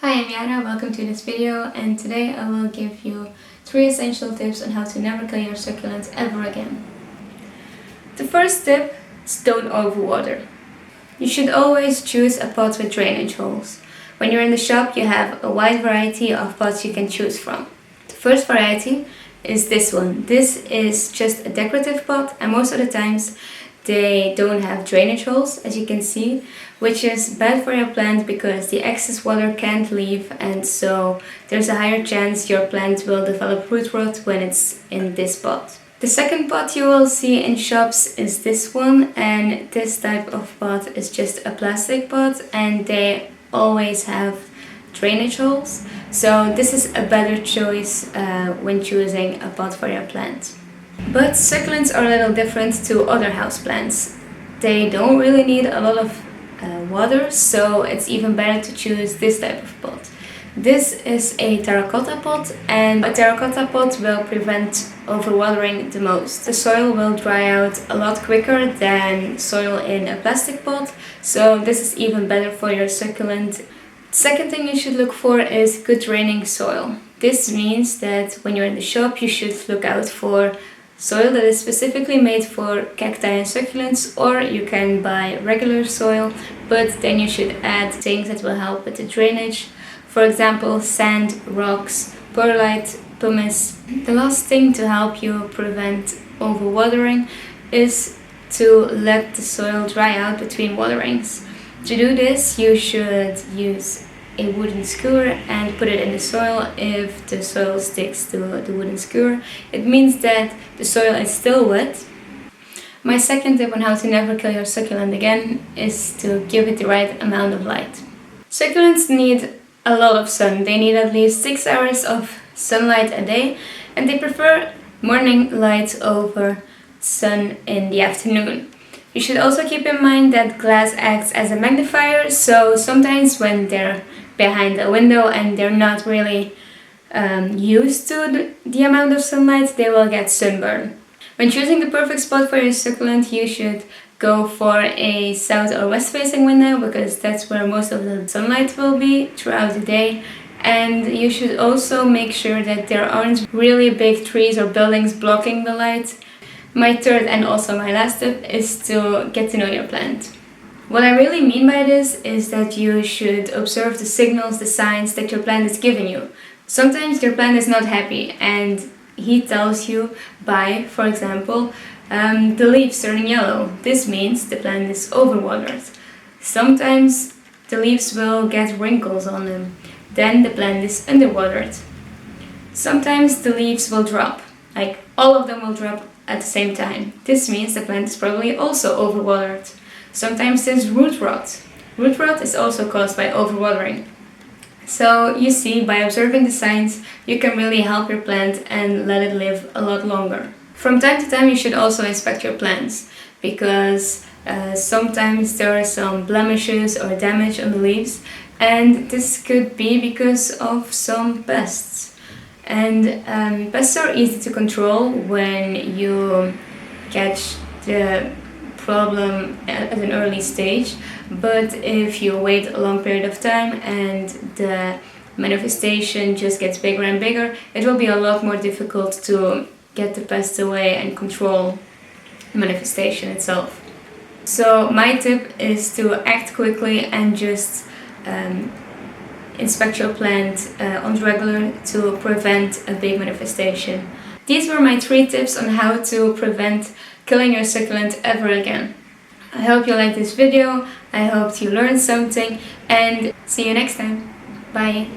Hi, I'm Yara, welcome to this video, and today I will give you 3 essential tips on how to never kill your succulents ever again. The first tip is don't overwater. You should always choose a pot with drainage holes. When you're in the shop, you have a wide variety of pots you can choose from. The first variety is this one. This is just a decorative pot, and most of the times they don't have drainage holes, as you can see, which is bad for your plant because the excess water can't leave, and so there's a higher chance your plant will develop root rot when it's in this pot. The second pot you will see in shops is this one, and this type of pot is just a plastic pot and they always have drainage holes, so this is a better choice when choosing a pot for your plant. But succulents are a little different to other houseplants. They don't really need a lot of water, so it's even better to choose this type of pot. This is a terracotta pot, and a terracotta pot will prevent overwatering the most. The soil will dry out a lot quicker than soil in a plastic pot, so this is even better for your succulent. Second thing you should look for is good draining soil. This means that when you're in the shop, you should look out for soil that is specifically made for cacti and succulents, or you can buy regular soil, but then you should add things that will help with the drainage. For example, sand, rocks, perlite, pumice. The last thing to help you prevent overwatering is to let the soil dry out between waterings. To do this, you should use a wooden skewer and put it in the soil. If the soil sticks to the wooden skewer, it means that the soil is still wet. My second tip on how to never kill your succulent again is to give it the right amount of light. Succulents need a lot of sun. They need at least 6 hours of sunlight a day, and they prefer morning light over sun in the afternoon. You should also keep in mind that glass acts as a magnifier, so sometimes when they're behind a window and they're not really used to the amount of sunlight, they will get sunburn. When choosing the perfect spot for your succulent, you should go for a south or west facing window because that's where most of the sunlight will be throughout the day. And you should also make sure that there aren't really big trees or buildings blocking the light. My third and also my last tip is to get to know your plant. What I really mean by this is that you should observe the signals, the signs that your plant is giving you. Sometimes your plant is not happy and he tells you by, for example, the leaves turning yellow. This means the plant is overwatered. Sometimes the leaves will get wrinkles on them. Then the plant is underwatered. Sometimes the leaves will drop, like all of them will drop at the same time. This means the plant is probably also overwatered. Sometimes there's root rot. Root rot is also caused by overwatering. So you see, by observing the signs, you can really help your plant and let it live a lot longer. From time to time you should also inspect your plants, because sometimes there are some blemishes or damage on the leaves, and this could be because of some pests. And pests are easy to control when you catch the problem at an early stage, but if you wait a long period of time and the manifestation just gets bigger and bigger, it will be a lot more difficult to get the pests away and control the manifestation itself. So my tip is to act quickly and just inspect your plant on the regular to prevent a big manifestation. These were my 3 tips on how to prevent killing your succulent ever again. I hope you liked this video, I hope you learned something, and see you next time. Bye!